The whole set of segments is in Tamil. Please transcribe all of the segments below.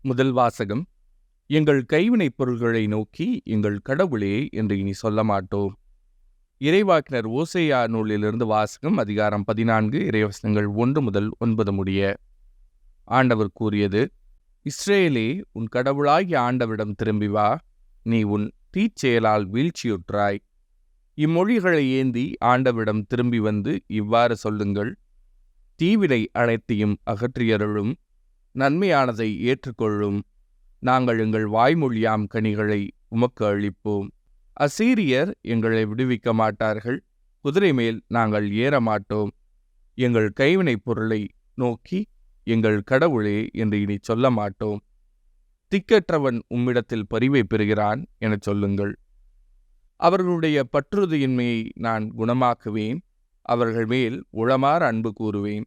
முதல் வாசகம். எங்கள் கைவினைப் பொருள்களை நோக்கி எங்கள் கடவுளே என்று இனி சொல்ல மாட்டோம். இறைவாக்கினர் ஓசேயா நூலிலிருந்து வாசகம். அதிகாரம் 14, இறைவசனங்கள் 1 முதல் 9 முடிய. ஆண்டவர் கூறியது: இஸ்ரேலே, உன் கடவுளாகிய ஆண்டவரிடம் திரும்பி வா. நீ உன் தீச்செயலால் வீழ்ச்சியுற்றாய். இம்மொழிகளை ஏந்தி ஆண்டவரிடம் திரும்பி வந்து இவ்வாறு சொல்லுங்கள்: தீவினை அனைத்தையும் அகற்றியருளும், நன்மையானதை ஏற்றுக்கொள்ளும். நாங்கள் எங்கள் வாய்மொழியாம் கனிகளை உமக்கு அளிப்போம். அசீரியர் எங்களை விடுவிக்க மாட்டார்கள். குதிரை மேல் நாங்கள் ஏற மாட்டோம். எங்கள் கைவினைப் பொருளை நோக்கி எங்கள் கடவுளே என்று இனி சொல்ல மாட்டோம். திக்கற்றவன் உம்மிடத்தில் பரிவை பெறுகிறான் எனச் சொல்லுங்கள். அவர்களுடைய பற்றுறுதியின்மையை நான் குணமாக்குவேன். அவர்கள் மேல் உளமாற அன்பு கூறுவேன்.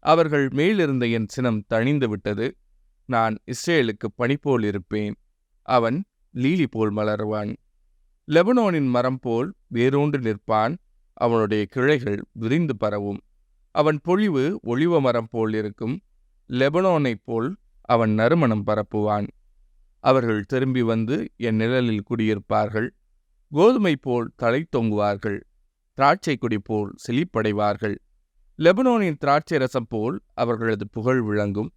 அவர்கள் மேலிருந்த என் சினம் தணிந்து விட்டது. நான் இஸ்ரேலுக்கு பனிபோல் இருப்பேன். அவன் லீலி போல் மலருவான். லெபனோனின் மரம் போல் வேரூன்று நிற்பான். அவனுடைய கிளைகள் விரிந்து பரவும். அவன் பொழிவு ஒலிவ மரம் போல் இருக்கும். லெபனோனைப் போல் அவன் நறுமணம் பரப்புவான். அவர்கள் திரும்பி வந்து என் நிழலில் குடியிருப்பார்கள். கோதுமை போல் தலை தொங்குவார்கள். திராட்சை கொடி போல் செழிப்படைவார்கள். லெபனோனின் திராட்சை ரசம் போல் அவர்களது புகழ் விளங்கும்.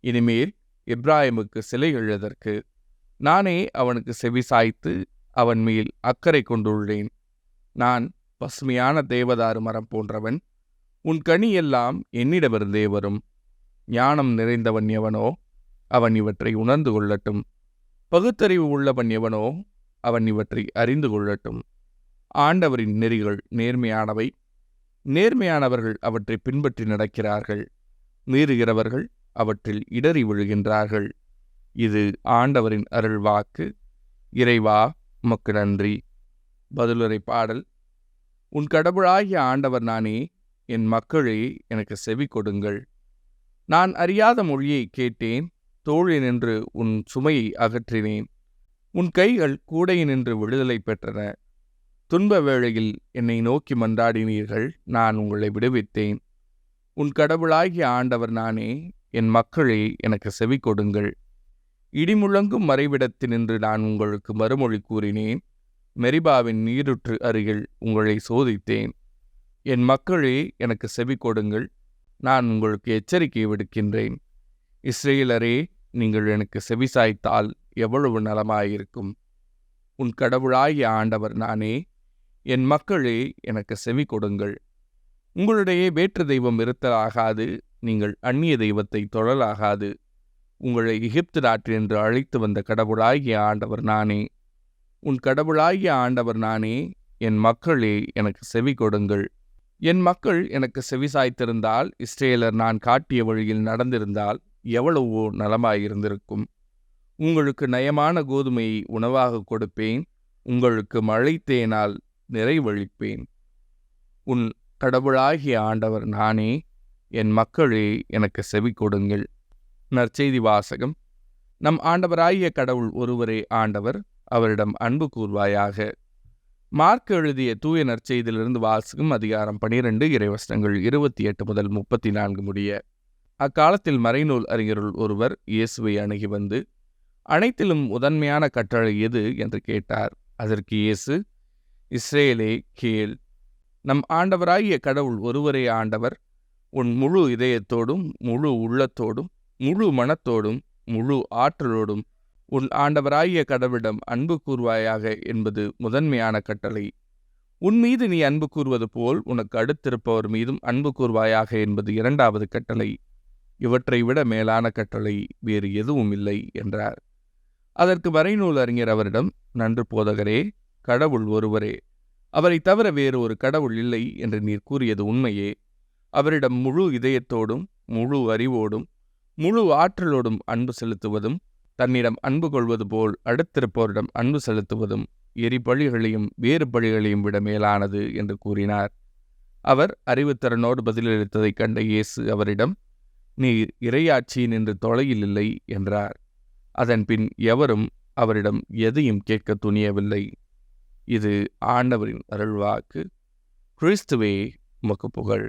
இனிமேல் எப்ராயிமுக்கு சிலை எழுதற்கு நானே அவனுக்கு செவி சாய்த்து அவன் மேல் அக்கறை கொண்டுள்ளேன். நான் பசுமையான தேவதாரு மரம் போன்றவன். உன் கனி எல்லாம் என்னிடமிருந்தே வரும். ஞானம் நிறைந்தவன் எவனோ அவன் இவற்றை உணர்ந்து கொள்ளட்டும். பகுத்தறிவு உள்ளவன் எவனோ அவன் இவற்றை அறிந்து கொள்ளட்டும். ஆண்டவரின் நெறிகள் நேர்மையானவை. நேர்மையானவர்கள் அவற்றை பின்பற்றி நடக்கிறார்கள். மீறுகிறவர்கள் அவற்றில் இடறி விழுகின்றார்கள். இது ஆண்டவரின் அருள்வாக்கு. இறைவா, உமக்கு நன்றி. பதிலுரை பாடல். உன் கடவுளாகிய ஆண்டவர் நானே. என் மக்களே, எனக்கு செவி கொடுங்கள். நான் அறியாத மொழியை கேட்டேன். தோளினின்று உன் சுமையை அகற்றினேன். உன் கைகள் கூடையினின்று விடுதலை பெற்றன. துன்ப வேளையில் என்னை நோக்கி மன்றாடினீர்கள். நான் உங்களை விடுவித்தேன். உன் கடவுளாகிய ஆண்டவர் நானே. என் மக்களே, எனக்கு செவி கொடுங்கள். இடிமுழங்கும் மறைவிடத்தினின்று நான் உங்களுக்கு மறுமொழி கூறினேன். மெரிபாவின் நீருற்று அருகில் உங்களை சோதித்தேன். என் மக்களே, எனக்கு செவி கொடுங்கள். நான் உங்களுக்கு எச்சரிக்கை விடுக்கின்றேன். இஸ்ரேலரே, நீங்கள் எனக்கு செவிசாய்த்தால் எவ்வளவு நலமாயிருக்கும். உன் கடவுளாகிய ஆண்டவர் நானே. என் மக்களே, எனக்கு செவி கொடுங்கள். உங்களுடைய வேற்று தெய்வம் இருத்தலாகாது. நீங்கள் அந்நிய தெய்வத்தை தொழலாகாது. உங்களை எகிப்து நாட்டினின்று அழைத்து வந்த கடவுளாகிய ஆண்டவர் நானே. உன் கடவுளாகிய ஆண்டவர் நானே. என் மக்களே, எனக்கு செவி கொடுங்கள். என் மக்கள் எனக்கு செவிசாய்த்திருந்தால், இஸ்ரேலர் நான் காட்டிய வழியில் நடந்திருந்தால் எவ்வளவோ நலமாயிருந்திருக்கும். உங்களுக்கு நயமான கோதுமையை உணவாக கொடுப்பேன். உங்களுக்கு மழைத்தேனால் நிறைவழிப்பேன். உன் கடவுளாகிய ஆண்டவர் நானே. என் மக்களே, எனக்கு செவி கொடுங்கள். நற்செய்தி வாசகம். நம் ஆண்டவராகிய கடவுள் ஒருவரே ஆண்டவர். அவரிடம் அன்பு கூர்வாயாக. மார்க் எழுதிய தூய நற்செய்தியிலிருந்து வாசகம். அதிகாரம் 12, இறைவசனங்கள் 28 முதல் 34 முடிய. அக்காலத்தில் மறைநூல் அறிஞருள் ஒருவர் இயேசுவை அணுகி வந்து, அனைத்திலும் முதன்மையான கட்டளை எது என்று கேட்டார். அதற்கு இயேசு, இஸ்ரேலே கேள். நம் ஆண்டவராகிய கடவுள் ஒருவரே ஆண்டவர். உன் முழு இதயத்தோடும் முழு உள்ளத்தோடும் முழு மனத்தோடும் முழு ஆற்றலோடும் உன் ஆண்டவராகிய கடவுளிடம் அன்பு கூர்வாயாக என்பது முதன்மையான கட்டளை. உன் மீது நீ அன்பு கூர்வது போல் உனக்கு அடுத்திருப்பவர் மீதும் அன்பு கூர்வாயாக என்பது இரண்டாவது கட்டளை. இவற்றை விட மேலான கட்டளை வேறு எதுவும் இல்லை என்றார். அதற்கு மறைநூல் அறிஞர் அவரிடம், நன்று போதகரே, கடவுள் ஒருவரே. அவரை தவிர வேறு ஒரு கடவுள் இல்லை என்று நீர் கூறியது உண்மையே. அவரிடம் முழு இதயத்தோடும் முழு அறிவோடும் முழு ஆற்றலோடும் அன்பு செலுத்துவதும், தன்னிடம் அன்பு கொள்வது போல் அடுத்திருப்பவரிடம் அன்பு செலுத்துவதும் எரிபழிகளையும் வேறு பழிகளையும் விட மேலானது என்று கூறினார். அவர் அறிவுத்திறனோடு பதிலளித்ததைக் கண்ட இயேசு அவரிடம், நீர் இறையாட்சியின் என்று தொலையில் இல்லை என்றார். அதன்பின் எவரும் அவரிடம் எதையும் கேட்க துணியவில்லை. இது ஆண்டவரின் அருள்வாக்கு. கிறிஸ்துவே, உமக்கு புகழ்.